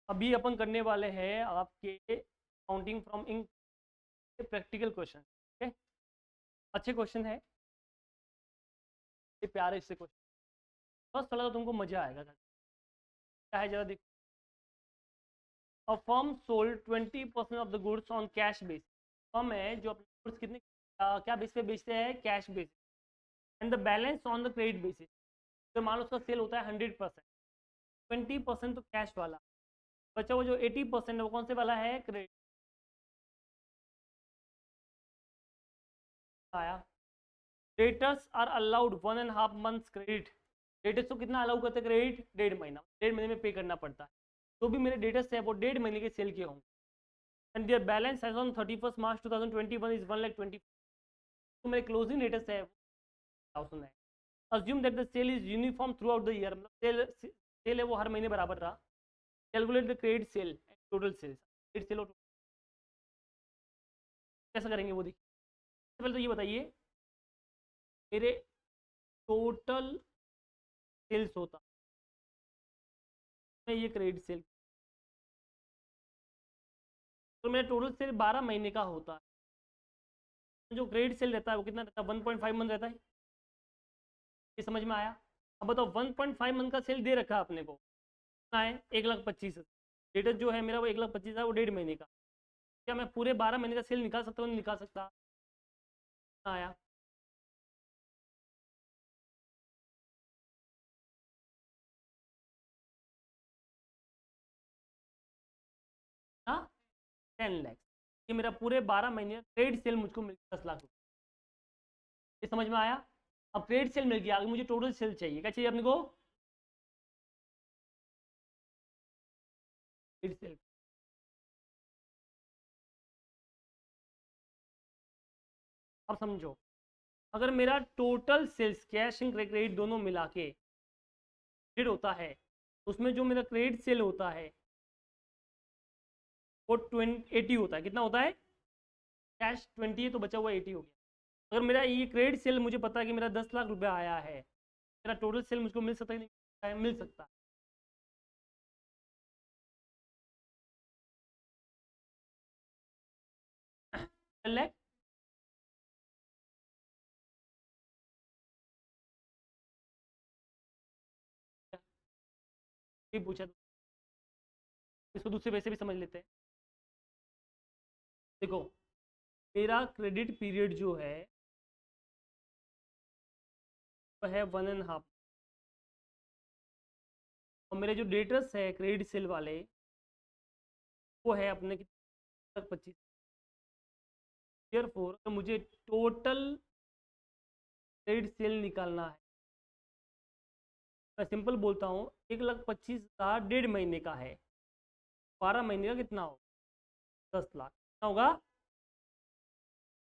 अभी अपन करने वाले हैं आपके counting from in practical question. ठीक है, अच्छे क्वेश्चन है, ये प्यारे से क्वेश्चन, बस थोड़ा सा तुमको मजा आएगा। क्या है जरा देखो। A firm sold 20% of the goods on cash base. Firm है जो अपने गुड्स कितने क्या बेस पे बेचते हैं, cash base, and the balance on the credit basis. तो मान लो उसका सेल होता है 100%, 20% तो कैश वाला, बचा वो जो 80% है वो कौन से वाला है, क्रेडिट आया। Debtors are allowed 1.5 months credit. Debtors को कितना अलाउ करते हैं क्रेडिट, 1.5 महीना, 1.5 महीने में पे करना पड़ता है। जो भी मेरे डेटर्स है वो 1.5 महीने के सेल के होंगे। And their balance as on 31 March 2021 is 1,20,000। तो मेरे क्लोजिंग डेटर्स है 1000 है। Assume that the sale is uniform throughout the year, मतलब सेल है वो हर महीने बराबर रहा। Calculate the credit sale and total sales. Credit sale कैसे करेंगे वो देखिए। पहले तो ये बताइए, मेरे टोटल सेल्स होता है ये क्रेडिट सेल, तो मेरा टोटल सेल 12 महीने का होता है। जो क्रेडिट सेल रहता है वो कितना रहता है, 1.5 मंथ रहता है। ये समझ में आया। अब बताओ 1.5 मंथ का सेल दे रखा है अपने को, कितना है, 1,25,000। डेटा जो है मेरा वो 1,25,000, वो 1.5 महीने का। क्या मैं पूरे 12 महीने का सेल निकाल सकता हूँ, नहीं निकाल सकता। आया। हाँ, 10 लाख। ये मेरा पूरे 12 महीने क्रेडिट सेल मुझको मिल 10 लाख रुपये। ये समझ में आया। अब क्रेडिट सेल मिल गया, आगे मुझे टोटल सेल चाहिए। क्या चाहिए अपने को, क्रेडिट सेल। अब समझो, अगर मेरा total sales cash and credit दोनों मिला के क्रेडिट होता है, उसमें जो मेरा क्रेडिट सेल होता है वो 80 होता है। कितना होता है, कैश 20 है तो बचा हुआ 80 हो गया। अगर मेरा ये क्रेडिट सेल मुझे पता है कि मेरा 10 लाख रुपया आया है, मेरा टोटल सेल मुझको मिल सकता है, नहीं मिल सकता। है ये पूछा तो इसको दूसरे वैसे भी समझ लेते हैं। देखो, मेरा क्रेडिट पीरियड जो है वो है 1.5, और मेरे जो डेटर्स है क्रेडिट सेल वाले वो है अपने तक 25। ईयर फोर, तो मुझे टोटल क्रेडिट सेल निकालना है। मैं सिंपल बोलता हूँ, 1,25,000 1.5 महीने का है, 12 महीने का कितना हो, 10 लाख कितना होगा।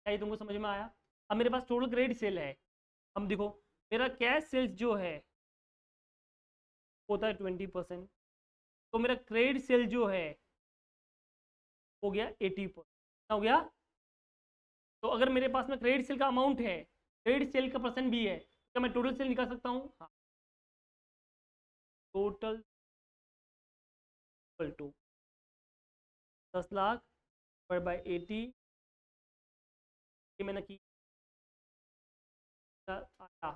क्या ये तुमको समझ में आया। अब मेरे पास टोटल क्रेडिट सेल है। हम देखो, मेरा कैश सेल्स जो है होता है 20%, तो मेरा क्रेडिट सेल जो है हो गया 80%। कितना हो गया। तो अगर मेरे पास में क्रेडिट सेल का अमाउंट है, क्रेडिट सेल का परसेंट भी है, क्या मैं टोटल सेल निकाल सकता हूँ, हाँ। Total equal to 10 lakh by 80, ये मैंने की आया,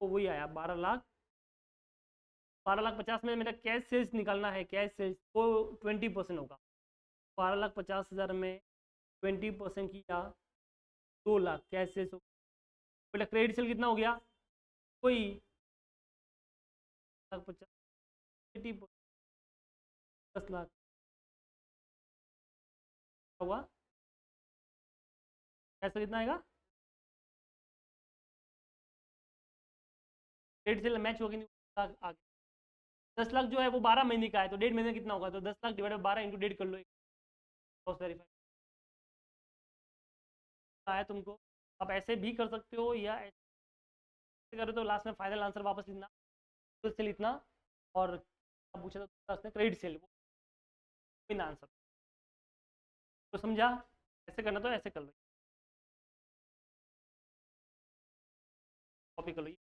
तो वही आया 12 लाख। 12,50,000 में मेरा कैश सेल्स निकालना है, कैश सेल्स वो 20% होगा। 12,50,000 में 20% किया, 2 लाख कैश सेल्स। बेटा क्रेडिट सेल कितना हो गया, कोई 1,50,000, 10 लाख हुआ। कैसे कितना आएगा, क्रेडिट सेल मैच होगी नहीं, 10 लाख आगे। 10 लाख जो है वो 12 महीने का है, तो 1.5 महीने कितना होगा, तो 10 लाख डिवाइड 12 × 1.5 कर लो, क्रॉस वेरीफाई आया तुमको। आप ऐसे भी कर सकते हो, या ऐसे करो तो लास्ट में फाइनल आंसर वापस लिखना, से लिखना। और पूछा था क्रेडिट सेल, वो बिन आंसर। तो समझा, ऐसे करना तो ऐसे कर लो, कॉपी कर लो।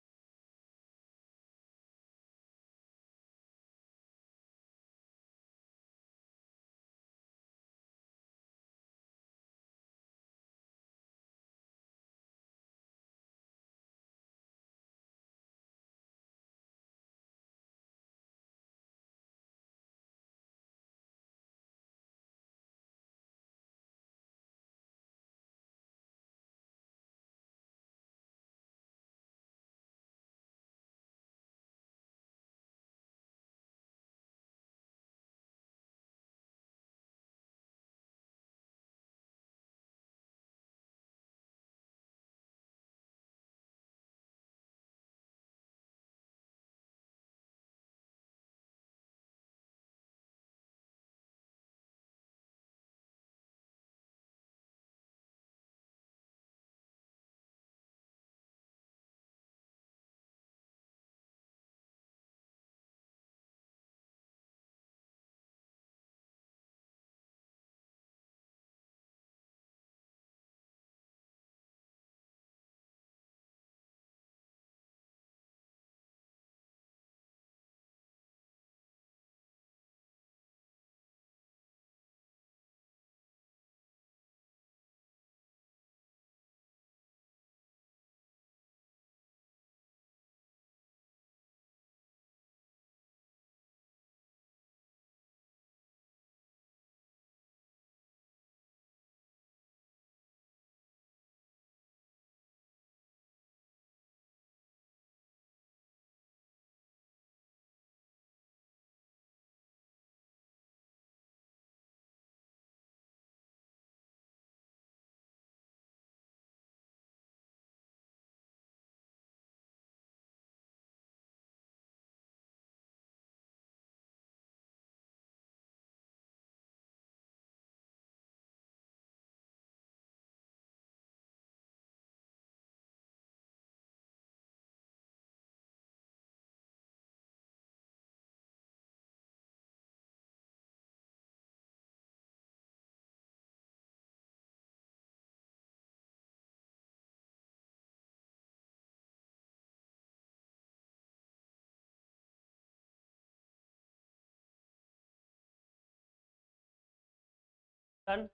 डन।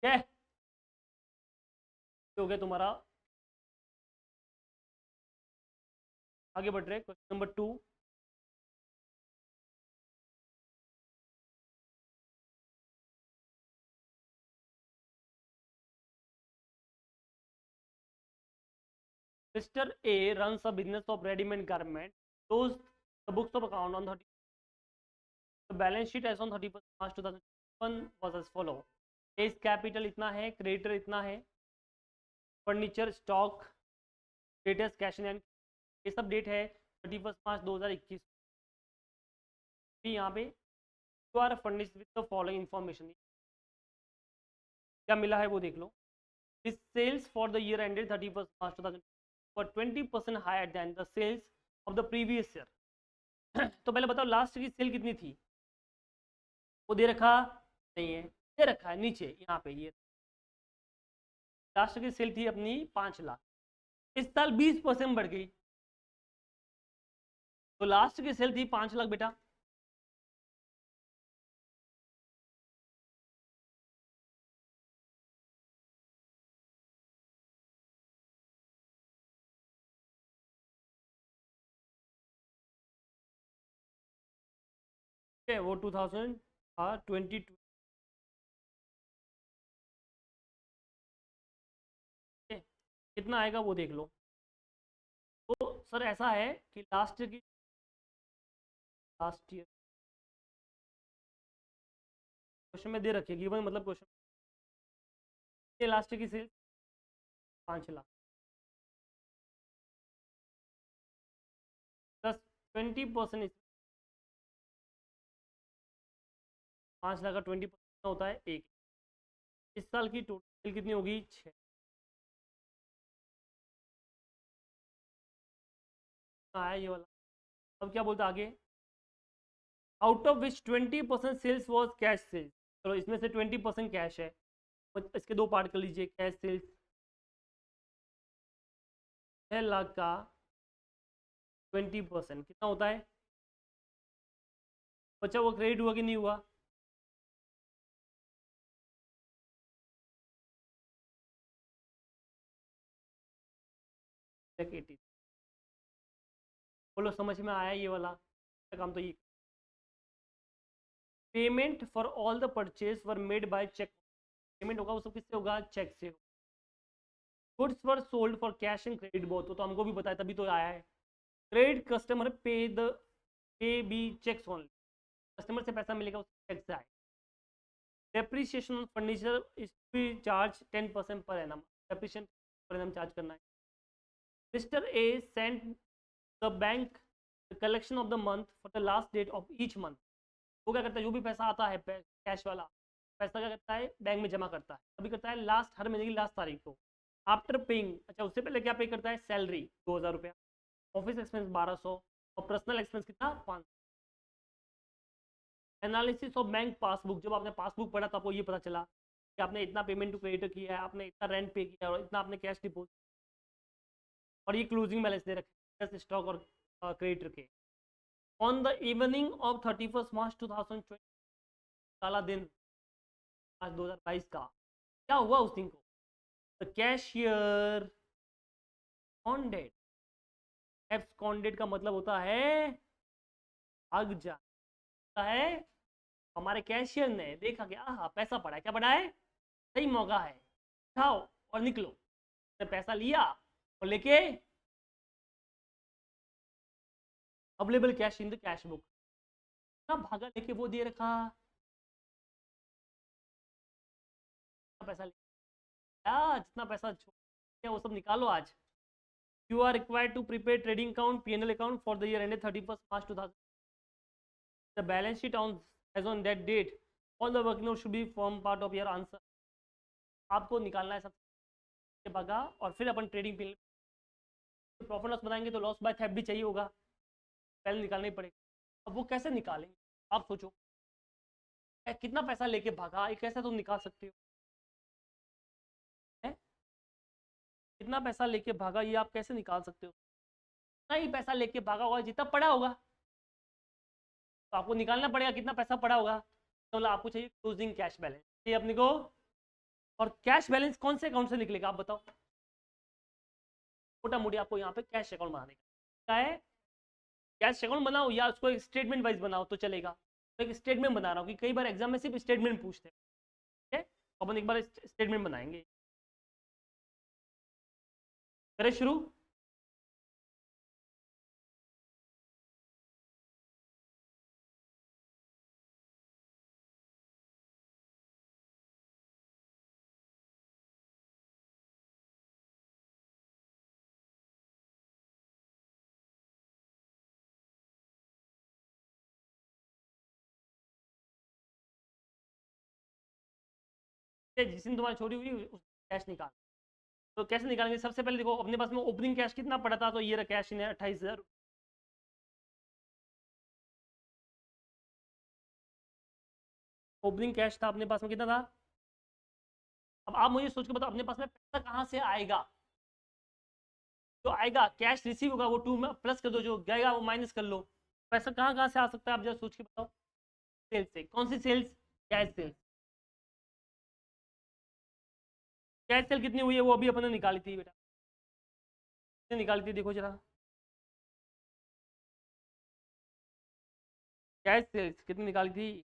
क्या हो गया तुम्हारा? आगे बढ़ रहे, question number 2। Mr. A runs a business of ready-made garment. Closed the books of account on 30. The balance sheet as on 31st March 2021 was as follow. A's capital इतना है, क्रेडिटर इतना है, furniture, stock, debtors, cash and ये सब date है 31 March 2021। यहाँ पे you are furnished with the following information. क्या मिला है वो देख लो। His sales for the year ended 31st March 2020 were 20% higher than the sales of the previous year. तो पहले बताओ लास्ट की सेल कितनी थी? वो दे रखा नहीं है, दे रखा है नीचे यहाँ पे। ये लास्ट की सेल थी अपनी 5 लाख, इस साल 20% बढ़ गई। तो लास्ट की सेल थी 5 लाख बेटा, वो 2022 कितना आएगा वो देख लो। तो सर ऐसा है कि लास्ट ईयर क्वेश्चन में दे रखी है, मतलब क्वेश्चन लास्ट ईयर की सेल 5 लाख प्लस 20%, 5 लाख का 20% होता है 1। इस साल की टोटल कितनी होगी? 6। आया ये वाला। अब क्या बोलता आगे? Out of which 20% sales was cash sales. चलो इसमें से 20% कैश है, इसके दो पार्ट कर लीजिए। कैश सेल्स 6 लाख का 20% कितना होता है? बच्चा वो क्रेडिट हुआ कि नहीं हुआ? बोलो समझ में आया ये वाला काम? तो ये payment for all the purchase were made by cheque. Payment होगा वो सब किससे होगा? चेक से। Goods were sold for cash and credit both, तो हमको भी बताया तभी तो आया है। Credit customer pay be cheques only, customer से पैसा मिलेगा उस चेक से आए। Depreciation on furniture is to be charge 10% per annum, depreciation per annum charge करना है। Mister A Saint the bank the collection of the month for the last date of each month. वो क्या करता है? जो भी पैसा आता है कैश वाला पैसा क्या करता है? बैंक में जमा करता है। अभी करता है लास्ट, हर महीने की लास्ट तारीख को। आफ्टर पेइंग, अच्छा उससे पहले क्या पे करता है? सैलरी 2000 रुपया, ऑफिस एक्सपेंस 1200 और पर्सनल एक्सपेंस कितना? 500। एनालिसिस ऑफ बैंक पासबुक, जब आपने पासबुक पढ़ा तो आपको ये पता चला कि आपने इतना पेमेंट टू क्रेडिटर किया है, आपने इतना रेंट पे किया और इतना आपने कैश डिपोजिट, और ये क्लोजिंग बैलेंस दे रखे हैं स्टॉक और क्रेडिटर के। On the evening of 31st मार्च 2020, काला दिन आज 2022 का, क्या हुआ उस दिन को? The cashier कॉन्डेड। एब्सकॉन्डेड का मतलब होता है भाग जा है। हमारे कैशियर ने देखा कि आहा पैसा पड़ा है, क्या पड़ा है? सही मौका है, उठाओ और निकलो। ने पैसा लिया और लेके available cash in the cash book ना, भागा लेके वो दे रखा पैसा लिया, जितना पैसा वो सब निकालो आज। You are required to prepare trading account P&L account for the year ended 31 March 2000. The balance sheet on as on that date all the working note should be form part of your answer. आपको निकालना है सबसे भागा और फिर अपन trading P&L. Profit loss बनाएंगे तो loss by theft भी चाहिए होगा, पहले निकालना ही पड़ेगा. अब वो कैसे निकालेंगे आप सोचो, कितना पैसा लेके भागा, ये कैसे तुम निकाल सकते हो? कितना पैसा लेके भागा ये आप कैसे निकाल सकते हो? इतना ही पैसा लेके भागा होगा जितना पड़ा होगा, तो आपको निकालना पड़ेगा कितना पैसा पड़ा होगा. तो मतलब आपको चाहिए क्लोजिंग कैश बैलेंस, ये अपने को. और कैश बैलेंस कौन से अकाउंट से निकलेगा आप बताओ? मोटा मोटी आपको यहाँ पे कैश अकाउंट बनाने का है. कैश अकाउंट बनाओ या उसको एक स्टेटमेंट वाइज बनाओ तो चलेगा. तो एक स्टेटमेंट बना रहा हूँ कि कई बार एग्जाम में सिर्फ स्टेटमेंट पूछते हैं. ठीक है, अपन एक बार स्टेटमेंट बनाएंगे. करें शुरू. जिस दिन तुम्हारी छोरी हुई उस कैश निकाल. तो कैसे निकालेंगे? सबसे पहले देखो अपने पास में ओपनिंग कैश कितना पड़ा था, तो ये रहा कैश इन्हें 28,000. ओपनिंग कैश था अपने पास में कितना था? अब आप मुझे सोच के बताओ अपने पास में पैसा कहाँ से आएगा? जो आएगा कैश रिसीव होगा वो 2 में प्लस कर दो, जो जाएगा वो माइनस कर लो. पैसा कहाँ कहाँ से आ सकता है आप जरा सोच के बताओ. सेल्स से. कौन सी sales? Cash sales. Cash sale कितनी हुई है वो अभी अपने निकाली थी बेटा, कितनी निकाली थी देखो जरा. कैश सेल्स कितनी निकाली थी?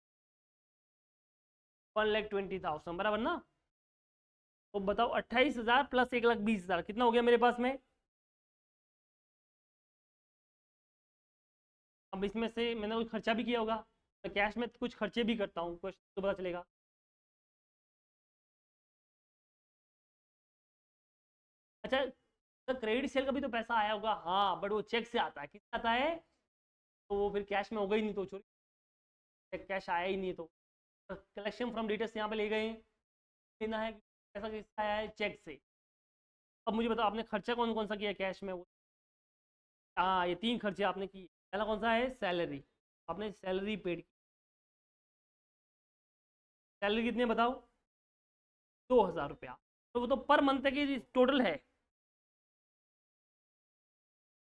1,20,000 बराबर ना. तो बताओ 28,000 प्लस 1,20,000 कितना हो गया मेरे पास में? अब इसमें से मैंने कुछ खर्चा भी किया होगा, तो कैश में कुछ खर्चे भी करता हूँ, क्वेश्चन तो पता चलेगा. अच्छा, तो क्रेडिट सेल का भी तो पैसा आया होगा. हाँ बट वो चेक से आता है. कितना आता है? तो वो फिर कैश में होगा ही नहीं, तो चोरी कैश आया ही नहीं. तो कलेक्शन फ्रॉम डिटेल्स यहाँ पे ले गए. लेना है पैसा किससे आया है? चेक से. अब मुझे बताओ आपने खर्चा कौन कौन सा किया कैश में? वो हाँ ये 3 खर्चे आपने किए. पहला कौन सा है? सैलरी. आपने सैलरी पेड की. सैलरी कितनी है बताओ? 2,000 रुपया. तो वो तो पर मंथ की टोटल है.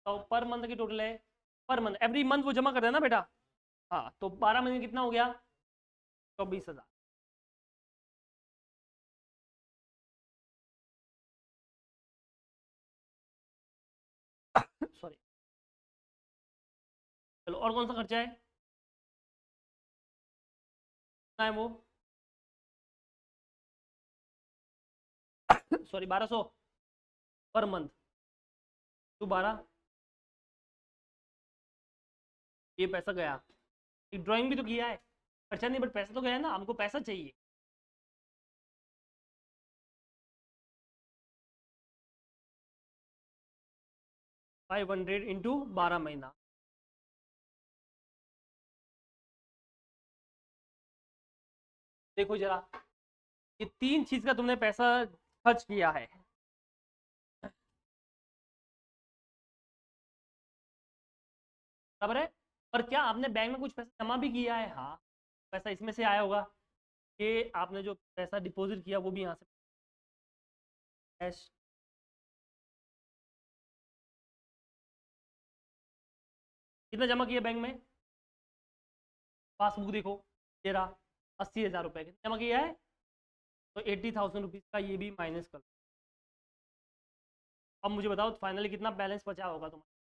तो पर मंथ की टोटल है. पर मंथ एवरी मंथ वो जमा कर देना बेटा. हाँ तो 12 महीने कितना हो गया? 24,000. सॉरी. चलो और कौन सा खर्चा है? कितना है वो? Sorry 1,200 per month. तो 12 ये पैसा गया. एक ड्राइंग भी तो किया है. खर्चा नहीं बट पैसा तो गया ना, हमको पैसा चाहिए. 500 इंटू 12 महीना. देखो जरा, ये 3 चीज का तुमने पैसा खर्च किया है. बराबर है. और क्या आपने बैंक में कुछ पैसा जमा भी किया है? हाँ पैसा इसमें से आया होगा. ये आपने जो पैसा डिपॉजिट किया वो भी यहाँ से कैश. कितना जमा किया बैंक में? पासबुक देखो, ये रहा 80,000 रुपये. कितना जमा किया है? तो 80,000 रुपीज़ का ये भी माइनस कर लो. अब मुझे बताओ फाइनली कितना बैलेंस बचा होगा तुम्हारा?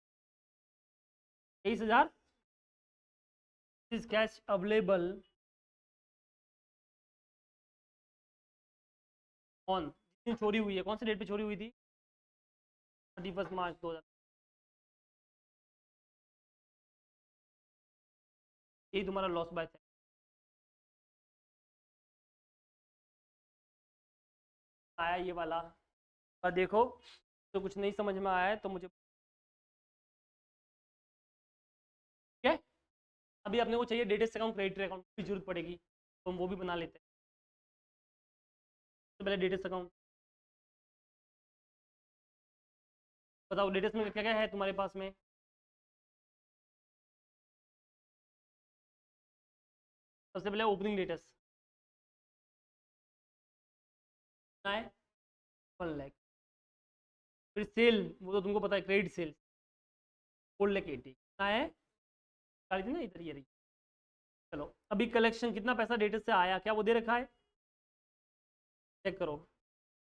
23,000 इज कैश अवेलेबल ऑन जिस दिन चोरी हुई है. कौन सी डेट पे चोरी हुई थी? 31 मार्च 2000. यही तुम्हारा लॉस बाय आया ये वाला. और देखो तो कुछ नहीं समझ में आया है तो मुझे अभी अपने को चाहिए डेटेस्ट अकाउंट क्रेडिट अकाउंट की जरूरत पड़ेगी, तो हम वो भी बना लेते हैं। तो पहले डेटेस्ट अकाउंट बताओ, डेटेस्ट में क्या क्या है तुम्हारे पास में? सबसे पहले ओपनिंग डेटेस्ट कितना है? 1 लाख। फिर सेल, वो तो तुमको पता है, क्रेडिट सेल 4,80,000 कितना है? गाड़ी थी ना इधर, ये रही। चलो अभी कलेक्शन कितना पैसा डेटेस्ट से आया, क्या वो दे रखा है? चेक करो,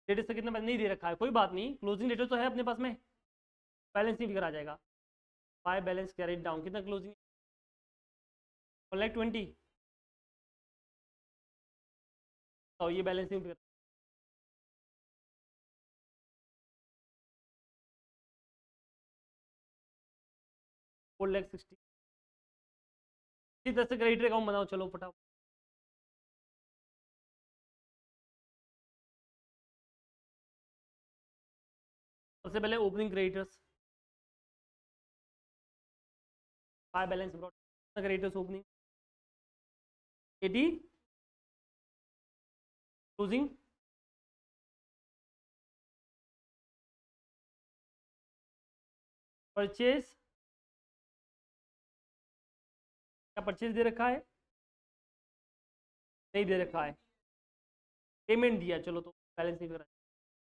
डेटेस्ट से कितना पैसा नहीं दे रखा है, कोई बात नहीं, क्लोजिंग डेटेस्ट तो है अपने पास में, बैलेंस नहीं फिगर आ जाएगा। बाय बैलेंस कैरिड डाउन कितना क्लोजिंग? 1,20,000। तो ये बैलेंस नहीं फिगर, 4,60,000। इसी तरह से क्रेडिट अकाउंट बनाओ, चलो फटाफट। सबसे पहले opening creditors, by balance brought creditors opening 80, closing purchase, क्या परचेज दे रखा है? नहीं दे रखा है। पेमेंट दिया, चलो तो बैलेंस नहीं फिगर,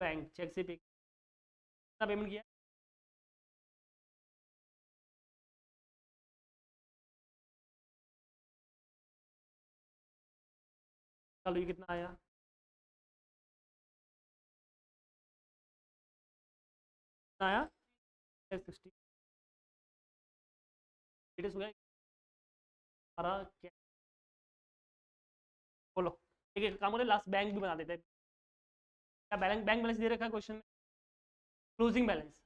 बैंक चेक से पे कितना पेमेंट किया? चलो ये कितना आया? कितना आया? 60। डेटेस्ट हो गया हमारा क्या? बोलो, ठीक है, काम करें, लास्ट बैंक भी बना देते हैं। क्या बैंक बैंक बैलेंस दे रखा है क्वेश्चन में? क्लोजिंग बैलेंस,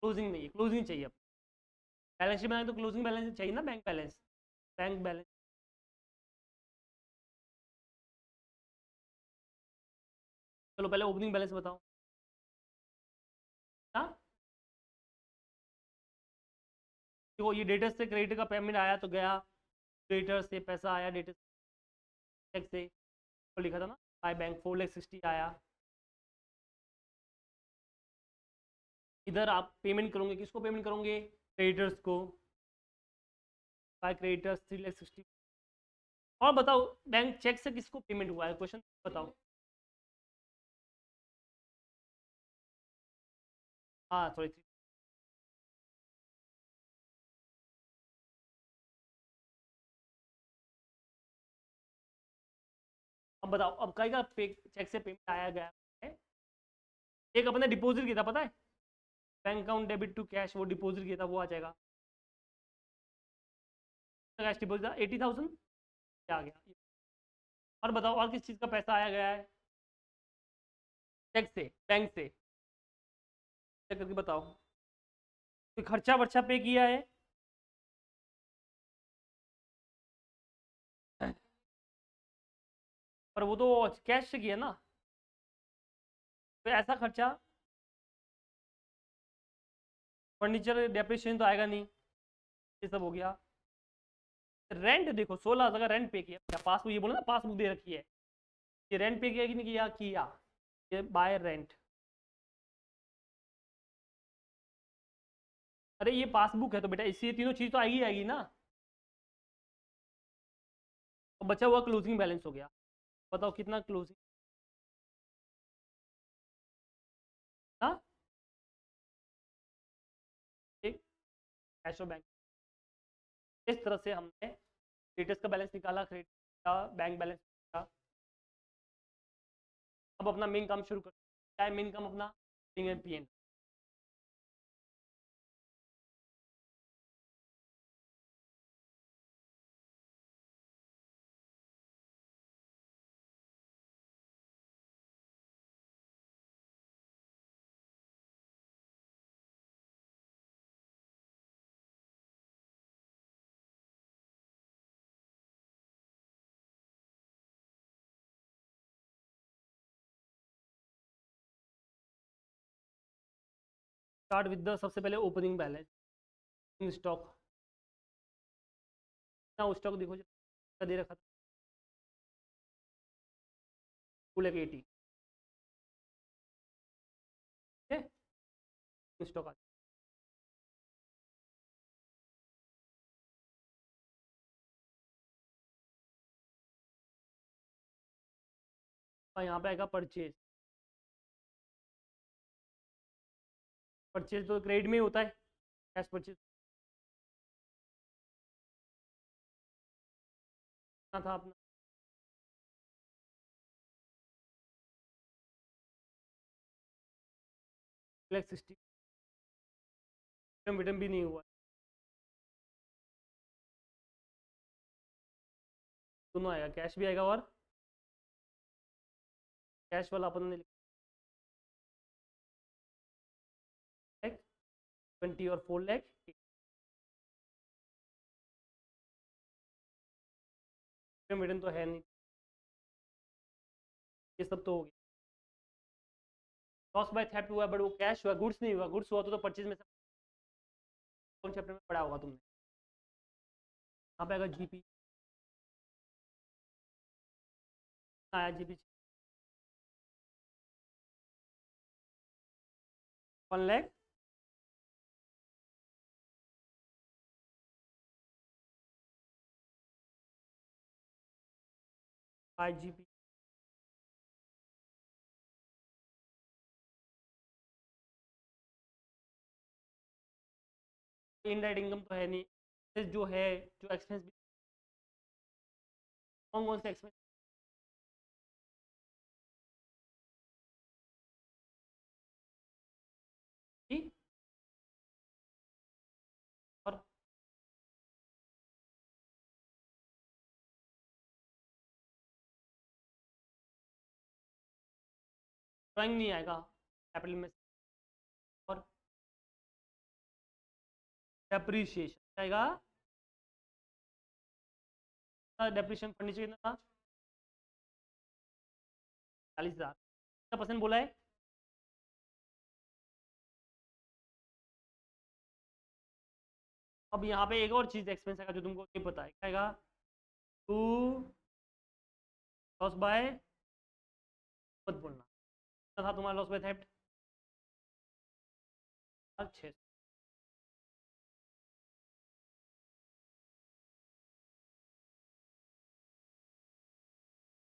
क्लोजिंग नहीं है, क्लोजिंग चाहिए अब। बैलेंस शीट बनाए तो क्लोजिंग बैलेंस चाहिए ना, बैंक बैलेंस। बैंक बैलेंस, चलो पहले ओपनिंग बैलेंस बताओ। हाँ, देखो ये डेटर से क्रेडिट का पेमेंट आया तो गया, डेटर से पैसा आया, डेटर चेक से तो लिखा था ना, बाय बैंक 4,60,000 आया। इधर आप पेमेंट करोगे, किसको पेमेंट करोगे? क्रेडिटर्स को, बाय क्रेडिटर्स 3,60,000। और बताओ, बैंक चेक से किसको पेमेंट हुआ है, क्वेश्चन बताओ। हाँ सॉरी, अब बताओ, अब कई का चेक से पेमेंट आया गया है? एक अपने डिपॉजिट किया था पता है, bank account debit to cash, वो डिपॉजिट किया था, वो आ जाएगा। कैश डिपॉजिट 80,000 आ गया। और बताओ, और किस चीज़ का पैसा आया गया है चेक से, बैंक से? चेक करके बताओ, कोई खर्चा वर्चा पे किया है? पर वो तो कैश से किया ना, तो ऐसा खर्चा, फर्नीचर डेप्रिसिएशन तो आएगा नहीं, ये सब हो गया। रेंट देखो, 16,000 का रेंट पे किया, क्या पासबुक, ये बोलो ना पासबुक दे रखी है, ये रेंट पे किया कि नहीं किया? किया, ये बाय रेंट। अरे ये पासबुक है तो बेटा इससे ये तीनों चीज़ तो आएगी आएगी ना। तो बचा हुआ क्लोजिंग बैलेंस हो गया, बताओ कितना क्लोजिंग? हाँ, एक कैश और बैंक, इस तरह से हमने क्रेडिटर्स का बैलेंस निकाला, क्रेडिट का बैंक बैलेंस निकाला। अब अपना मेन काम शुरू कर, क्या है मेन काम अपना? P N. Start with the, सबसे पहले ओपनिंग बैलेंस, स्टॉक ना उस स्टॉक देखो जो दे रखा था 280, ठीक है स्टॉक आता है। यहाँ पे आएगा परचेज, परचेज तो क्रेडिट में ही होता है, कैश परचेज था अपना, फ्लेक्स 60 रिटर्न भी नहीं हुआ, दोनों आएगा, कैश भी आएगा और कैश वाला अपन ने 20 और 4 लाख, रिटर्न तो है नहीं, ये सब तो हो गया। लॉस बाय थेफ्ट हुआ बट वो कैश हुआ, गुड्स नहीं हुआ, गुड्स हुआ तो परचेज में कौन चैप्टर में पढ़ा होगा तुमने। यहाँ पे आएगा जीपी, आया GP 1 lakh, bye GP indirect income तो है नहीं, जो है जो एक्सपेंस कौन कौन से एक्सपेंस और ड्राइंग नहीं आएगा कैपिटल में, और डेप्रीशिएशन आएगा, डेप्रीशिएशन फर्नीचर कितना था 40,000, कितना परसेंट बोला है, अब यहाँ पे एक और चीज़ एक्सपेंस आएगा जो तुमको नहीं पता है, क्या आएगा, टू लॉस बाय, मत बोलना, कितना था तुम्हारा लॉस बाय थेफ्ट 600,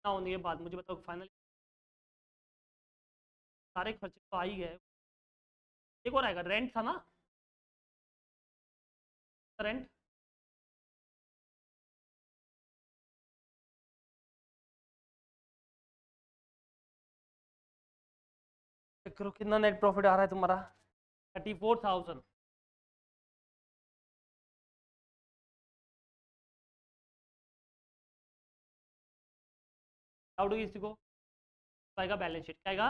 ना होने के बाद मुझे बताओ फाइनल सारे खर्चे तो आ ही गए, एक और आएगा रेंट था ना, रेंट चेक करो कितना नेट प्रॉफिट आ रहा है तुम्हारा 34,000, डाउट होगी किसी को, आएगा बैलेंस शीट, क्या आएगा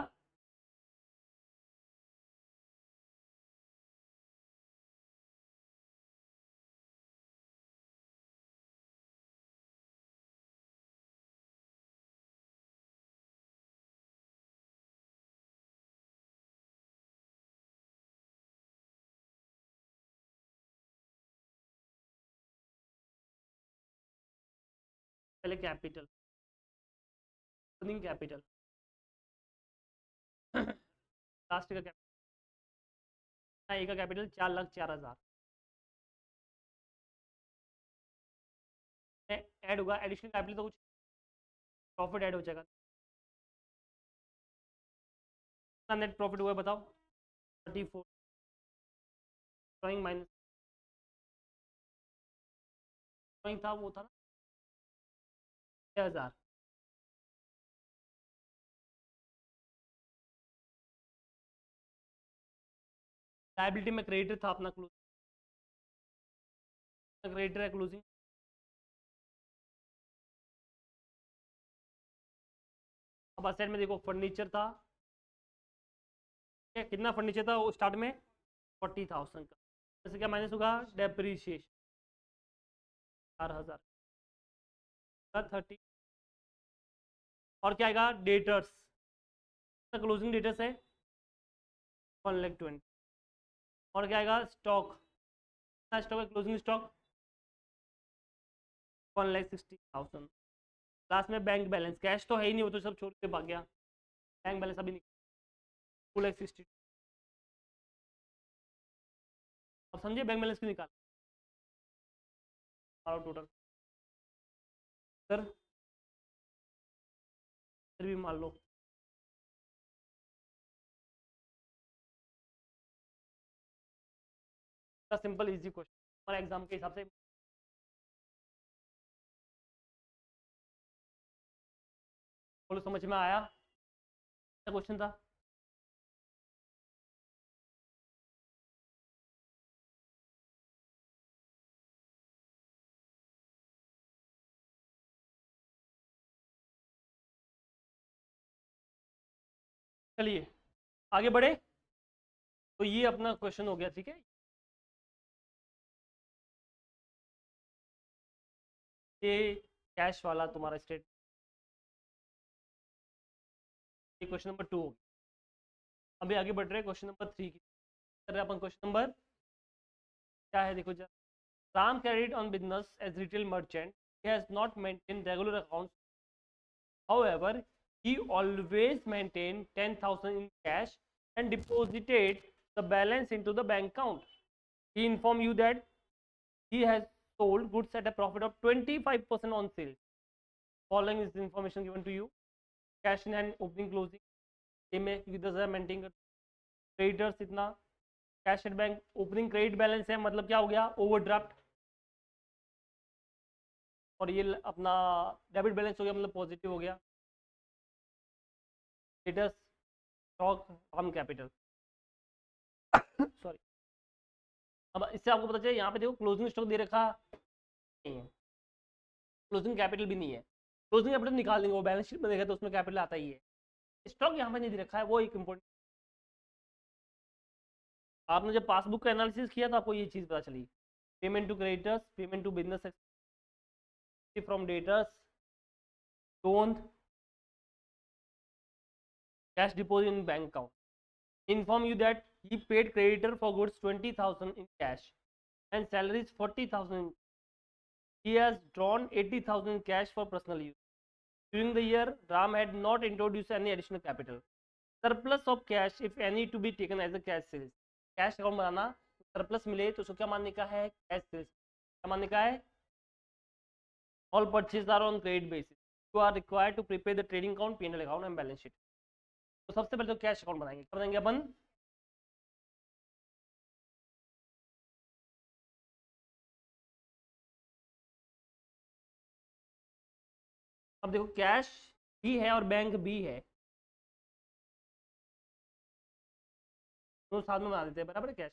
पहले कैपिटल, ओपनिंग कैपिटल लास्ट का कैपिटल, ए का कैपिटल 4,04,000 ऐड होगा, एडिशनल कैपिटल तो कुछ प्रॉफिट ऐड हो जाएगा, कितना नेट प्रॉफिट हुआ है बताओ 34, ड्राइंग माइनस ड्राइंग था वो था ना 6,000, लाइबिलिटी में क्रेडिटर था अपना क्रेडिटर है क्लोजिंग, अब असेट में देखो फर्नीचर था, कितना फर्नीचर था वो स्टार्ट में 40,000 का, जैसे क्या माइनस होगा डेप्रीशिएशन 4,000 का 30, और क्या आएगा डेटर्स, क्लोजिंग डेटर्स है 1,20,000, और क्या आएगा स्टॉक, स्टॉक है क्लोजिंग स्टॉक 1,60,000। लास्ट में बैंक बैलेंस, कैश तो है ही नहीं, वो तो सब छोड़ के भाग गया। बैंक बैलेंस अभी निकल 2,60,000। अब समझे बैंक बैलेंस क्यों निकाल टोटल। सर फिर भी मान लो सिंपल इजी क्वेश्चन हमारे एग्जाम के हिसाब से। बोलो समझ में आया क्या क्वेश्चन था। चलिए आगे बढ़े। तो ये अपना क्वेश्चन हो गया, ठीक है। ये कैश वाला तुम्हारा स्टेट, ये क्वेश्चन नंबर 2 हो गया। अभी आगे बढ़ रहे हैं क्वेश्चन नंबर 3 की। कर रहे हैं अपन क्वेश्चन नंबर क्या है, देखो जरा। Ram carried on business as retail merchant. He has not maintained regular accounts. However, he always maintained 10,000 in cash and deposited the balance into the bank account. He informed you that he has sold goods at a profit of 25% on sale. Following is the information given to you. Cash in hand, opening, closing. ये में क्योंकि 10,000 maintain कर, creditors इतना, cash at bank, opening credit balance है, मतलब क्या हो गया, ओवरड्राफ्ट। और ये अपना डेबिट बैलेंस हो गया, मतलब पॉजिटिव हो गया। Status stock firm capital sorry. अब इससे आपको पता चले, यहाँ पे देखो क्लोजिंग स्टॉक दे रखा नहीं है, क्लोजिंग कैपिटल भी नहीं है। क्लोजिंग कैपिटल निकाल देंगे, वो बैलेंस शीट में देखा तो उसमें कैपिटल आता ही है। स्टॉक यहाँ पे नहीं दे रखा है, वो एक इम्पोर्टेंट। आपने जब पासबुक का एनालिसिस किया तो आपको ये चीज़ पता चली। Payment to creditors, payment to business from debtors, loan, cash deposit in bank account. Inform you that he paid creditor for goods 20,000 in cash and salaries 40,000. He has drawn 80,000 in cash for personal use. During the year, Ram had not introduced any additional capital. Surplus of cash, if any, to be taken as a cash sales. Cash account banana, surplus मिले तो उसको क्या मानने का है, cash sales. क्या मानने का है, all purchase are on credit basis, you are required to prepare the trading account, P and L account and balance sheet. तो सबसे पहले तो कैश अकाउंट बनाएंगे, क्या बनाएंगे अपन, अब देखो कैश भी है और बैंक भी है, दोनों साथ में बना देते हैं, बराबर है। Cash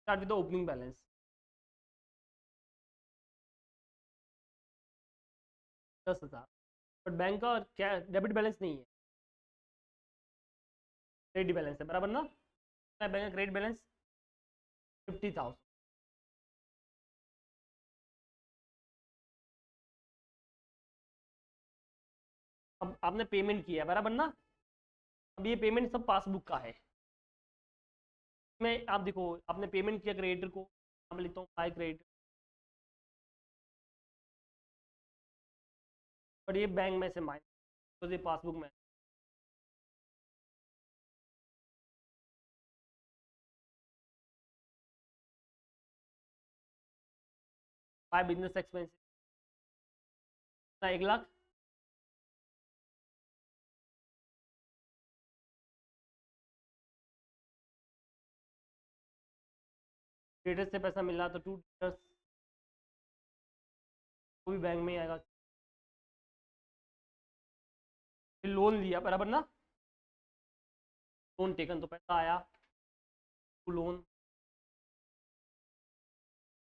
start with the opening balance, 10,000। But bank का क्या डेबिट बैलेंस नहीं है, क्रेडिट बैलेंस है, बराबर ना। बैंक का क्रेडिट बैलेंस 50,000। अब आपने पेमेंट किया है, बराबर ना। अब ये पेमेंट सब पासबुक का है। मैं आप देखो, आपने पेमेंट किया क्रेडिटर को, मैं लिखता हूँ बाय क्रेडिट, और ये बैंक में से माइनस, तो ये पासबुक में। बाय बिजनेस एक्सपेंस 1,00,000, क्रेडिटर से पैसा मिला तो 2 डेटर्स, वो भी बैंक में ही आएगा। फिर लोन लिया, बराबर ना, लोन टेकन तो पैसा आया, लोन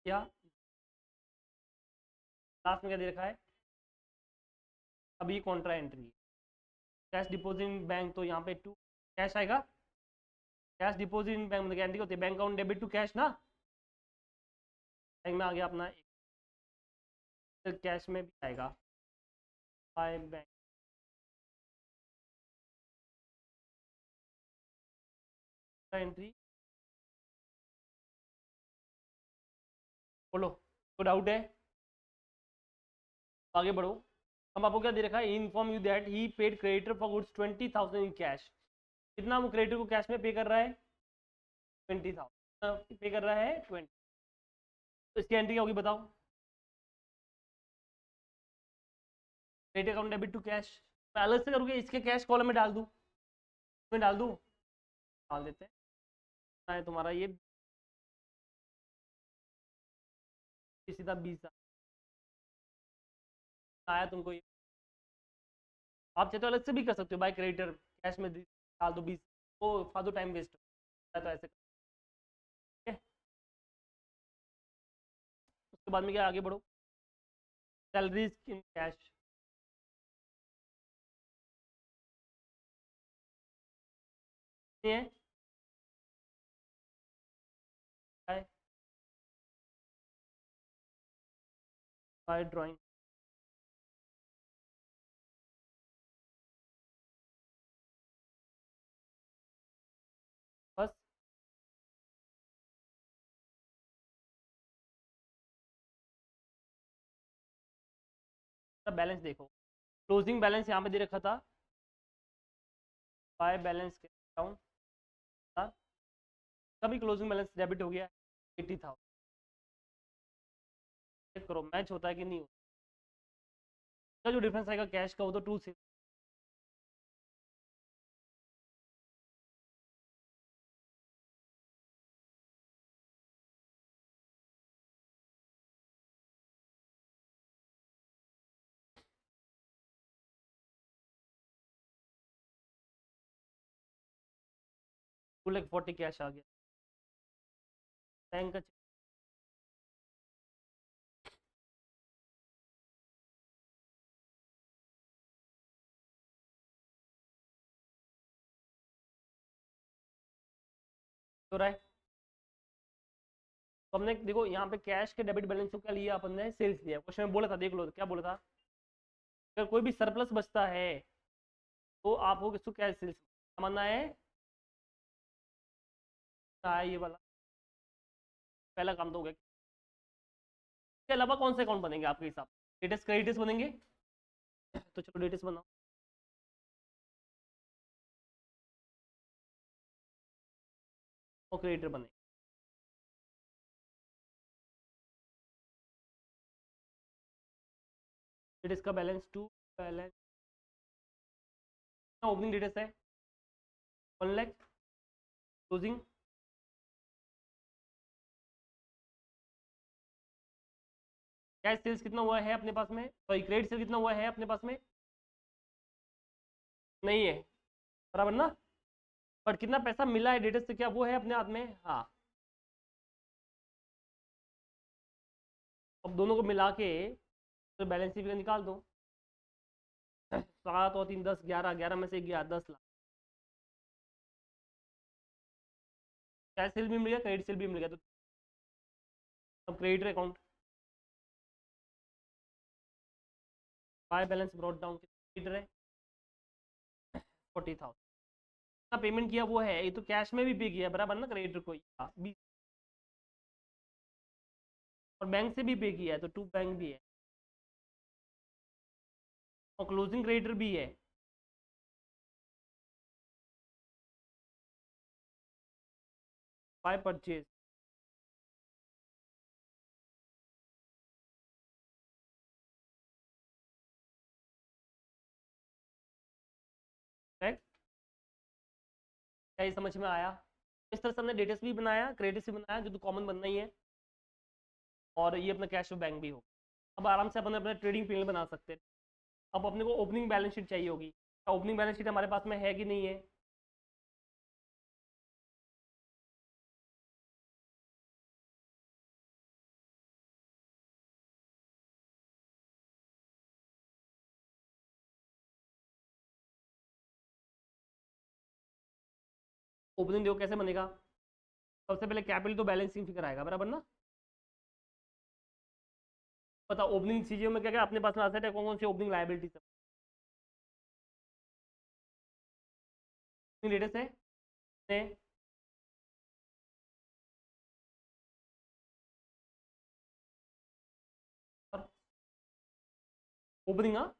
किया। लास्ट में क्या दे रखा है, अभी contra entry, cash deposit in bank, तो यहाँ पे टू कैश आएगा। कैश डिपॉजिट इन बैंक मतलब गारंटी होती है, bank account debit to cash ना, बैंक में आ गया अपना, कैश में भी आएगा बाय बैंक। एंट्री बोलो, कोई डाउट है? आगे बढ़ो। हम आपको क्या दे रखा है, inform you that he paid creditor for goods 20,000 in cash. कितना वो क्रेडिटर को कैश में पे कर रहा है? 20,000 पे कर रहा है 20। तो इसकी एंट्री क्या होगी बताओ? Credit account debit to cash. मैं अलग से करूँगी, इसके कैश कॉलम में डाल दूँ, मैं डाल दूँ, डाल देते हैं। तुम्हारा ये सीधा 20 आया तुमको ये। आप चाहे तो अलग से भी कर सकते हो, बाय क्रेडिटर कैश में डाल दो 20, वो फालतू टाइम वेस्ट होता है, तो ऐसे ठीक है। उसके बाद में क्या, आगे बढ़ो। सैलरीज इन कैश, है बाय ड्राइंग। बस बैलेंस देखो, क्लोजिंग बैलेंस यहाँ पे दे रखा था, बाय बैलेंस के अकाउंट था, तभी क्लोजिंग बैलेंस डेबिट हो गया 80,000। चेक करो मैच होता है कि नहीं होता। जो डिफरेंस आएगा कैश का वो तो 2 से टू लाख 40 कैश आ गया बैंक का। हो रहा है, तो हमने देखो यहाँ पे कैश के डेबिट बैलेंस को क्या लिया अपन ने, सेल्स लिया। क्वेश्चन में बोला था, देख लो क्या बोला था, अगर कोई भी सरप्लस बचता है तो आपको किसको कैश सेल्स समझना है। ये वाला पहला काम तो हो गया। इसके अलावा कौन से अकाउंट बनेंगे आपके हिसाब से? डेटेस क्रेडिटर्स बनेंगे, तो चलो डेटेस बनाओ। और क्रेडिटर बने, डेटेस का बैलेंस टू बैलेंस ओपनिंग डेटेस है 1 लाख, क्लोजिंग कैश सेल्स कितना हुआ है अपने पास में, सॉरी क्रेडिट सेल कितना हुआ है अपने पास में, नहीं है बराबर ना, बट कितना पैसा मिला है डेटेस से क्या वो है अपने हाथ में, हाँ। अब दोनों को मिला के तो बैलेंस शीट निकाल दो। 7 और 3 10, 11, 11 में से गया 10 लाख। कैश सेल भी मिल गया, क्रेडिट सेल भी मिल गया, तो अब creditor account by balance brought down, creditor है 40,000। पेमेंट किया वो है, ये तो कैश में भी पे किया बराबर ना क्रेडिटर को, 20, और बैंक से भी पे किया है तो 2 बैंक भी है, और क्लोजिंग क्रेडिटर भी है। बाय परचेज राइट, क्या ये समझ में आया? इस तरह से हमने डेटेस भी बनाया, क्रेडिट भी बनाया, जो तो कॉमन बनना ही है, और ये अपना कैश बैंक भी हो। अब आराम से अपन अपना ट्रेडिंग पी बना सकते हैं। अब अपने को ओपनिंग बैलेंस शीट चाहिए होगी, ओपनिंग बैलेंस शीट हमारे पास में है कि नहीं है? ओपनिंग देखो कैसे बनेगा। सबसे पहले कैपिटल तो बैलेंसिंग फिगर आएगा, बराबर ना। पता ओपनिंग चीजों में क्या क्या अपने पास में एसेट है, कौन कौन सी ओपनिंग लायबिलिटी सब लेटेस्ट है ने, और ओपनिंग, हाँ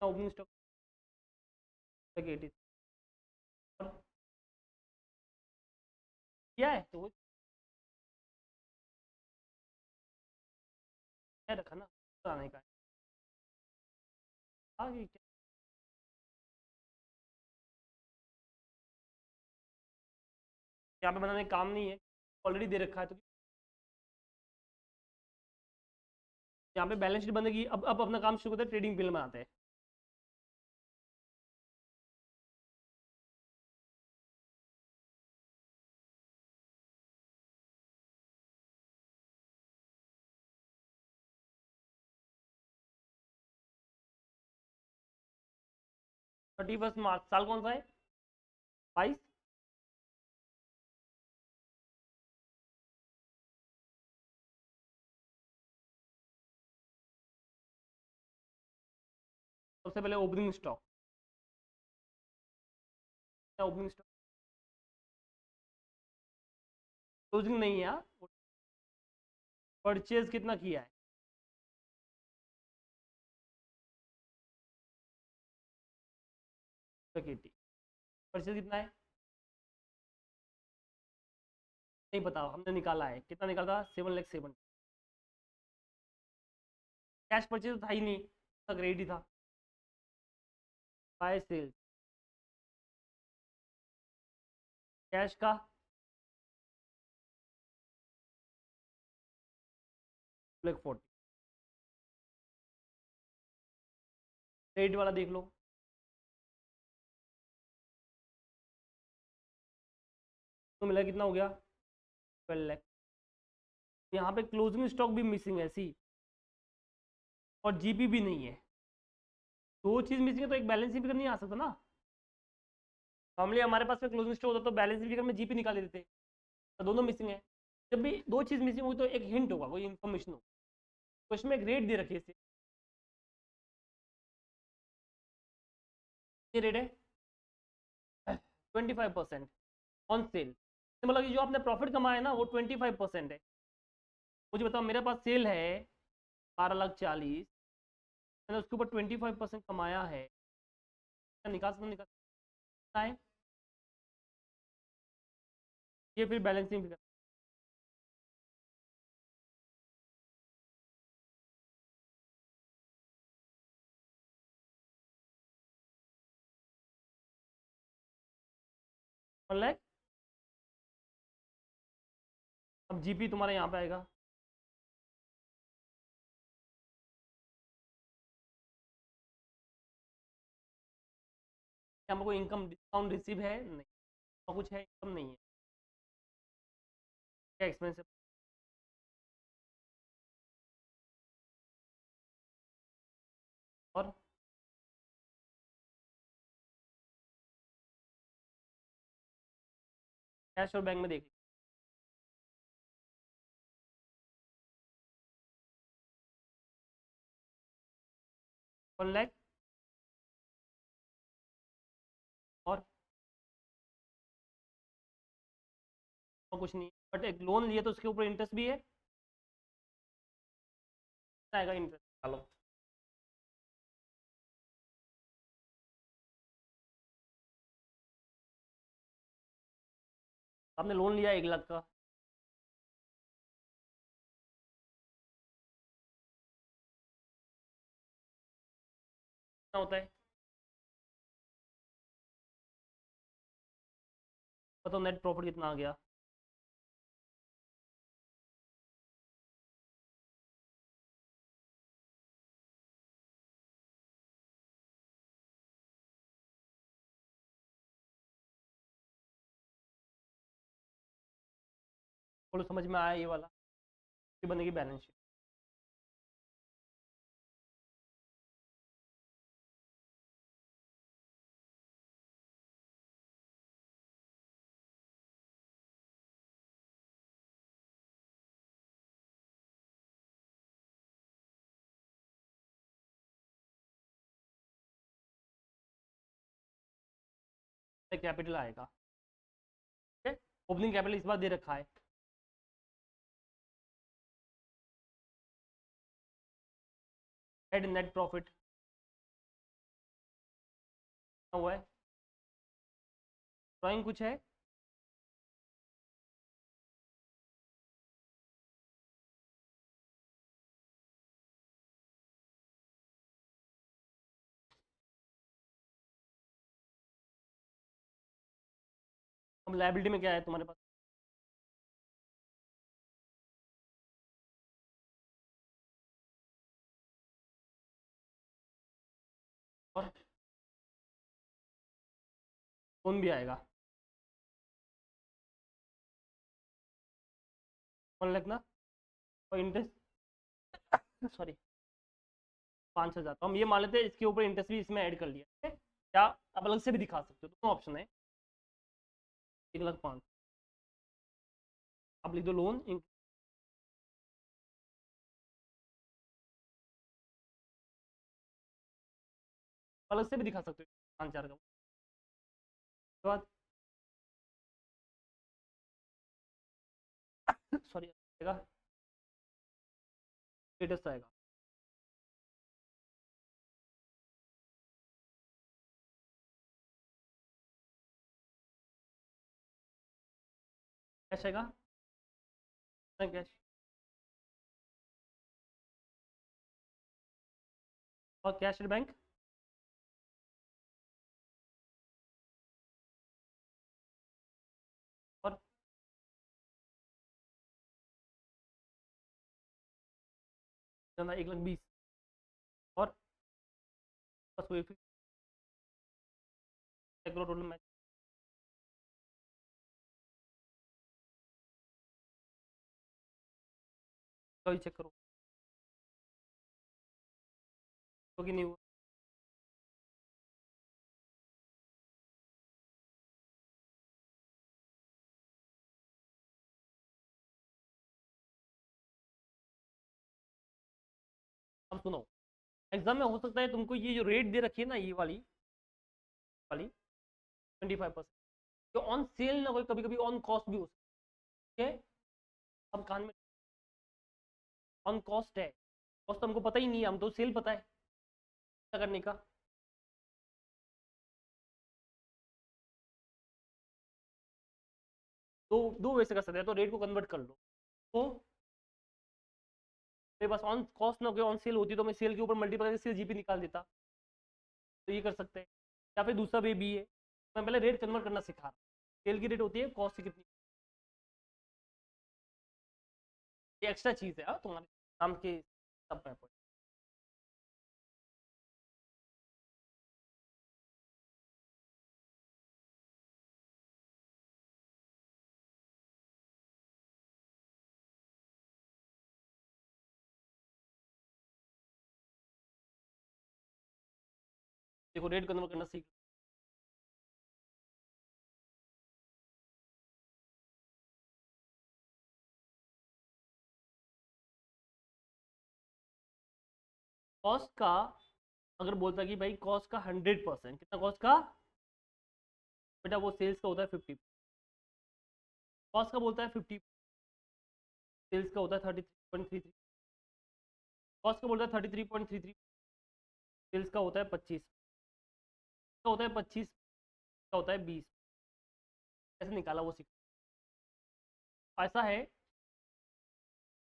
ओपनिंग स्टॉक 80 और किया है तो वो क्या रखा ना आने का। हाँ ये क्या, यहाँ पे बनाने का काम नहीं है, ऑलरेडी दे रखा है तो यहाँ पे बैलेंस शीट बनेगी। अब अपना काम शुरू करते हैं, ट्रेडिंग बिल में आते हैं। 31 मार्च साल कौन सा है, 22। सबसे पहले opening stock, opening stock closing नहीं है, परचेज कितना किया है, परचेज कितना है नहीं पता, हमने निकाला है कितना निकाला था, 7,07,000। कैश परचेज तो था ही नहीं, क्रेडिट ही था। बाय सेल कैश का $40, क्रेडिट वाला देख लो, तो मिला कितना हो गया 12 लाख। यहाँ पे क्लोजिंग स्टॉक भी मिसिंग है सी, और जीपी भी नहीं है। दो चीज मिसिंग है तो एक बैलेंस फिगर नहीं आ सकता ना। नॉर्मली हमारे पास में क्लोजिंग स्टॉक होता तो बैलेंस फिगर में जीपी निकाल देते, तो दोनों मिसिंग है। जब भी दो चीज मिसिंग होगी तो एक हिंट होगा, कोई इन्फॉर्मेशन होगा। तो इसमें एक रेट दे रखी है, ये रेट है 25% ऑन सेल, मतलब कि जो आपने प्रॉफिट कमाया है ना वो 25% है। मुझे बताओ मेरे पास सेल है 12,40,000, मैंने उसके ऊपर 25% कमाया है, क्या निकाल सकता, निकाल सकता है। ये फिर बैलेंसिंग फिगर, लाइक अब जीपी तुम्हारे यहाँ पे आएगा, यहाँ पर कोई इनकम डिस्काउंट रिसीव है नहीं, और कुछ है इनकम नहीं है, क्या एक्सपेंस है, और कैश और बैंक में देख 1 लाख, और कुछ नहीं, बट एक लोन लिया तो उसके ऊपर इंटरेस्ट भी है, आएगा इंटरेस्ट चलो। आपने लोन लिया 1 लाख का, कितना होता है बताओ, नेट प्रॉफिट कितना आ गया, बोलो समझ में आया ये वाला, ये बनेगी बैलेंस शीट। कैपिटल आएगा। ठीक है, ओपनिंग कैपिटल इस बार दे रखा है। एड नेट प्रॉफिट हुआ है। ड्राइंग कुछ है? अब लायबिलिटी में क्या है तुम्हारे पास? और लोन भी आएगा 1 लाख ना, और इंटरेस्ट सॉरी 5,000। तो हम ये मान लेते हैं इसके ऊपर इंटरेस्ट भी इसमें ऐड कर लिया। ठीक है, या आप अलग से भी दिखा सकते हो, दोनों ऑप्शन है। 1,05,000 आप लिख दो लोन अलग से भी दिखा सकते हो 5,000 का। उसके बाद सॉरी आएगा स्टेटस आएगा। कैश आएगा, कैश और कैश एट बैंक। और 1,20,000 और बस वही फिर टोटल मैच। तो चेक करो क्योंकि नहीं हुआ। अब सुनो, एग्जाम में हो सकता है तुमको ये जो रेट दे रखी है ना, ये वाली वाली 25%, जो ऑन सेल ना हो, कभी कभी ऑन कॉस्ट भी हो सकती है। अब कान में ऑन कॉस्ट है, कॉस्ट हमको पता ही नहीं है, हम तो सेल पता है क्या करने का। दो वैसे कर सकते हैं, तो रेट को कन्वर्ट कर लो। तो मेरे पास ऑन कॉस्ट ना हो, ऑन सेल होती तो मैं सेल के ऊपर मल्टीप्लाई करके सेल जीपी निकाल देता। तो ये कर सकते हैं, या फिर दूसरा वे भी है, मैं पहले रेट कन्वर्ट करना सिखा रहा। सेल की रेट होती है कॉस्ट से कितनी, ये एक्स्ट्रा चीज़ है तुम्हारे काम के सब में। देखो रेट कन्वर्ट करना सीख। कॉस्ट का अगर बोलता कि भाई कॉस्ट का 100%, कितना कॉस्ट का बेटा, वो सेल्स का होता है 50। कॉस्ट का बोलता है 50, सेल्स का होता है 33.33। कॉस्ट का बोलता है 33.33, सेल्स का होता है 25, का होता है 25, का होता है 20। कैसे निकाला वो सीख। ऐसा है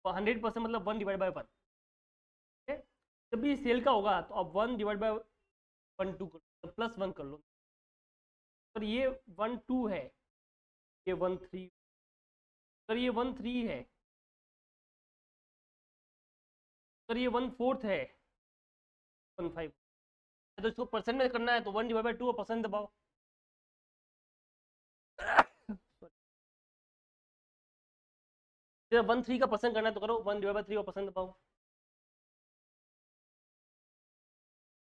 100% मतलब 1/1। ठीक है, जब भी सेल का होगा तो अब 1/1 2 +1 कर लो। अगर ये 1 2 है, ये 1 3, अगर ये 1 3 है, अगर ये 1/4 है, 1/5, तो इसको परसेंट में करना है तो 1/2 और परसेंट दबाओ। जब 1/3 का परसेंट करना है तो करो 1/3 और परसेंट दबाओ।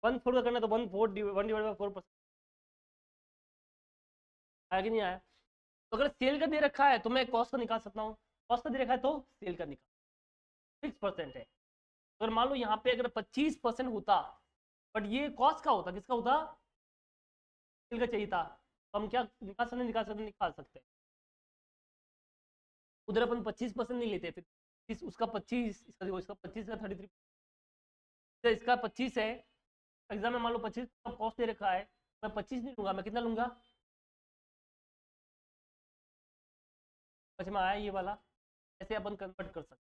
1/4 का करना है तो 1/4 आया कि नहीं आया। तो अगर सेल का दे रखा है तो मैं कॉस्ट का निकाल सकता हूँ, कॉस्ट का दे रखा है तो सेल का निकाल। 6% है। अगर मान लो यहाँ पे अगर 25% होता, बट ये कॉस्ट का होता, किसका होता, सेल का चाहिए था, तो हम क्या निकाल सकते, निकाल सकते हैं। उधर अपन 25% नहीं लेते, फिर उसका 25, इसका देखो, इसका 25 का 33, तो इसका 25 है। एग्जाम में मान लो 25 का कॉस्ट दे रखा है, मैं 25 नहीं लूंगा, मैं कितना लूंगा? समझ में आया ये वाला? ऐसे अपन कन्वर्ट कर सकते हैं।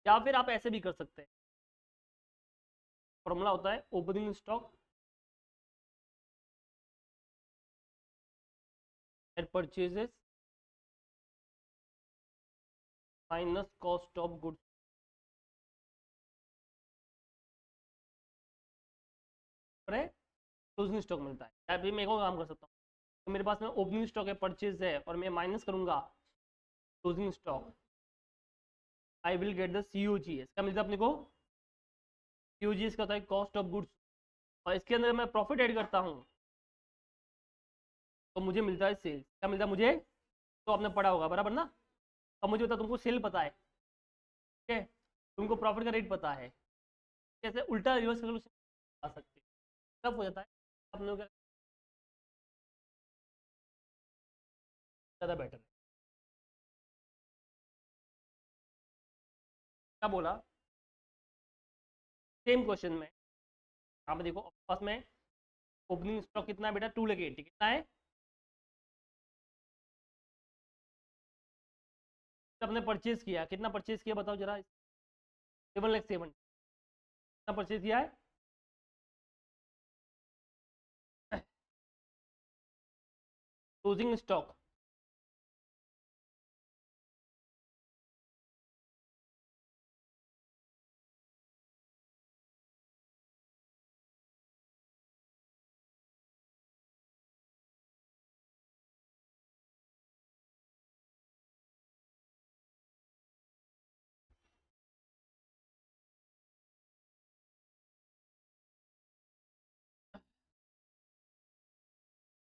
या फिर आप ऐसे भी कर सकते हैं, फॉर्मूला होता है opening stock at purchases minus cost of goods, closing stock मिलता है। या फिर मैं एक और काम कर सकता हूँ, तो मेरे पास में ओपनिंग स्टॉक है, परचेज है, और मैं माइनस करूंगा closing stock, I will get the COGS। क्या मिलता है अपने को? COGS का होता है कॉस्ट ऑफ गुड्स, और इसके अंदर मैं प्रॉफिट ऐड करता हूँ तो मुझे मिलता है सेल्स। क्या मिलता है मुझे? तो आपने पढ़ा होगा बराबर ना। अब मुझे बता, तुमको सेल पता है, ठीक है, तुमको प्रॉफिट का रेट पता है, कैसे उल्टा रिवर्स कैलकुलेशन आ सकते हैं, तब हो जाता है अपने को ज़्यादा बेटर है। क्या बोला? सेम क्वेश्चन में यहाँ पे देखो, पास में ओपनिंग स्टॉक कितना है बेटा? 280 कितना है? आपने परचेज किया, कितना परचेज किया बताओ जरा? 7,70,000 कितना परचेज किया है? क्लोजिंग स्टॉक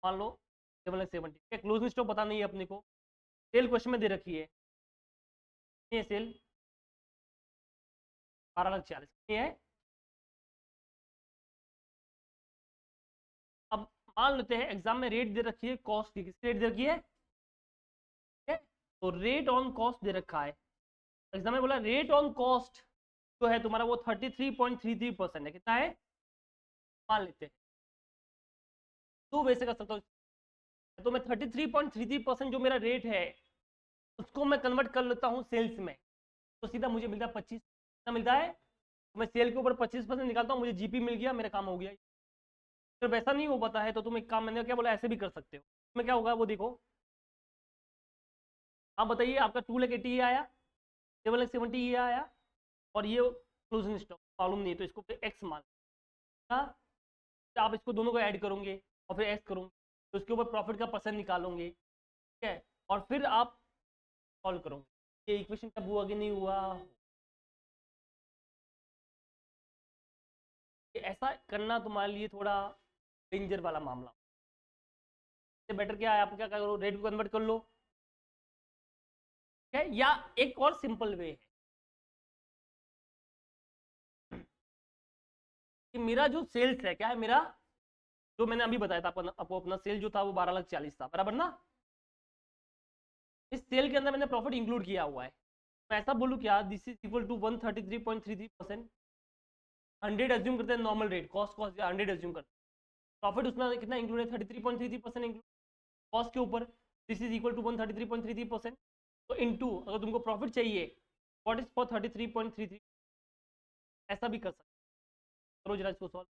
मान लो 7,70,000, क्लोजिंग स्टॉक पता नहीं है अपने को, सेल क्वेश्चन में दे रखी है, ये सेल 12,40,000 है। अब मान लेते हैं एग्जाम में रेट दे रखी है कॉस्ट की, किसकी रेट दे रखी है? ठीक है, तो रेट ऑन कॉस्ट दे रखा है, एग्जाम में बोला रेट ऑन कॉस्ट जो है तुम्हारा वो 33.33% है। कितना है? मान लेते हैं, तो वैसे कर सकता हूँ, तो मैं 33.33% जो मेरा रेट है उसको मैं कन्वर्ट कर लेता हूँ सेल्स में, तो सीधा मुझे मिलता है 25। कितना मिलता है? तो मैं सेल के ऊपर 25% निकालता हूँ, मुझे GP मिल गया, मेरा काम हो गया। अगर वैसा नहीं हो पाता है तो तुम एक काम, मैंने क्या बोला, ऐसे भी कर सकते हो। इसमें क्या होगा वो देखो, आप बताइए, आपका 2,80,000 ये आया, 7,70,000 ये आया, और ये क्लोजिंग स्टॉक मालूम नहीं है, तो इसको फिर एक्स मान, हाँ, तो आप इसको दोनों को ऐड करोगे और फिर एक्स करोगे, तो उसके ऊपर प्रॉफिट का परसेंट निकालोगे, ठीक है, और फिर आप सॉल्व करोगे ये इक्वेशन कब हुआ कि नहीं हुआ। ऐसा करना तुम्हारे लिए थोड़ा डेंजर वाला मामला, इससे बेटर क्या है, आप क्या करो, रेट को कन्वर्ट कर लो, ठीक है, या एक और सिंपल वे है कि मेरा जो सेल्स है, क्या है मेरा, जो मैंने अभी बताया था आपको अपना सेल जो था वो 12,40,000 था, बराबर ना। इस सेल के अंदर मैंने प्रॉफिट इंक्लूड किया हुआ है, मैं ऐसा बोलूँ क्या, this is equal to 133.33%। 100 assume करते हैं normal rate, cost cost 100 assume करते हैं, प्रॉफिट उसमें कितना इंक्लूड है? 33.33% इंक्लूड कॉस्ट के ऊपर, दिस इज इक्वल टू 133.33%। तो इनटू, अगर तुमको प्रॉफिट चाहिए, व्हाट इज फॉर 33.33, ऐसा भी कर सकते हो। करो जरा इसको solve,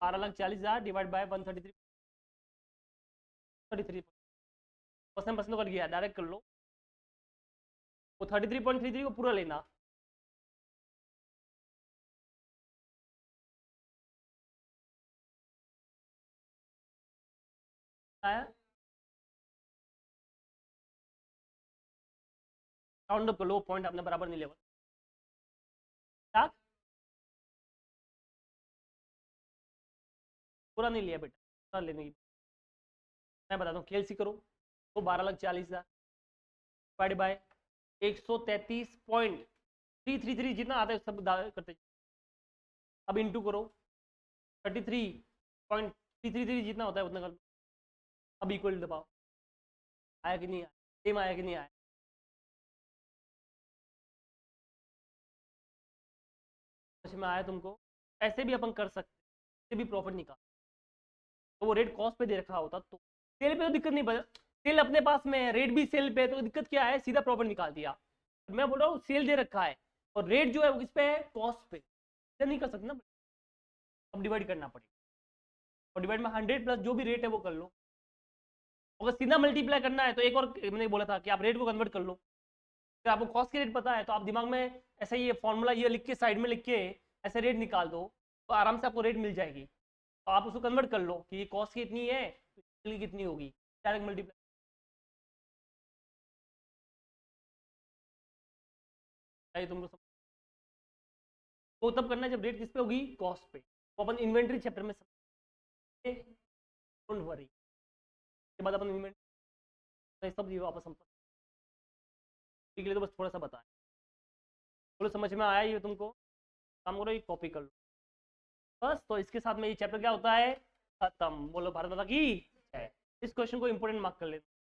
12,40,000 divide by 133.33% percent cut गया, डायरेक्ट कर लो, वो 33.33 को पूरा लेना, आया, राउंड अप कर लो, पॉइंट आपने बराबर नहीं लेवल, क्या पूरा नहीं लिया बेटा, पूरा लेने की मैं बताता हूँ, KLC करो, तो 12,40,000 डिवाइड बाय 133.33 333 जितना आता है सब करते जाओ। अब इंटू करो 33.333 जितना होता है उतना कर लो। अब इक्वल दबाओ, आया कि नहीं आया, सेम आया कि नहीं आया। समझ में आया तुमको? ऐसे भी अपन कर सकते, ऐसे भी प्रॉफिट निकाल। तो वो रेट कॉस्ट पे दे रखा होता तो सेल पे तो दिक्कत नहीं, सेल अपने पास में है, रेट भी सेल पे है, तो दिक्कत क्या है, सीधा प्रॉफिट निकाल दिया। मैं बोल रहा हूँ सेल दे रखा है और रेट जो है वो किस पे है, कॉस्ट पे, नहीं कर सकते ना, अब डिवाइड करना पड़ेगा। और डिवाइड में 100 प्लस जो भी रेट है वो कर लो। अगर सीधा मल्टीप्लाई करना है तो एक और मैंने बोला था कि आप रेट को कन्वर्ट कर लो। अगर आपको कॉस्ट की रेट पता है तो आप दिमाग में ऐसा ये फॉर्मूला ये लिख के साइड में लिख के ऐसे रेट निकाल दो, तो आराम से आपको रेट मिल जाएगी। तो आप उसको कन्वर्ट कर लो कि कॉस्ट कितनी है तो कितनी होगी, डायरेक्ट मल्टीप्लाई। तुमको सब वो तब करना है जब रेट किस पे होगी, कॉस्ट पे। तो अपन इन्वेंट्री चैप्टर में डोंट वरी, के बाद अपन इन्वेंट्री सब ये वापस हम के लिए तो बस थोड़ा सा बताएं। बोलो समझ में आया ये तुमको? काम करो, ये कॉपी कर लो बस। तो इसके साथ में ये चैप्टर क्या होता है, खत्म। बोलो भारत माता की जय। इस क्वेश्चन को इंपोर्टेंट मार्क कर लेते।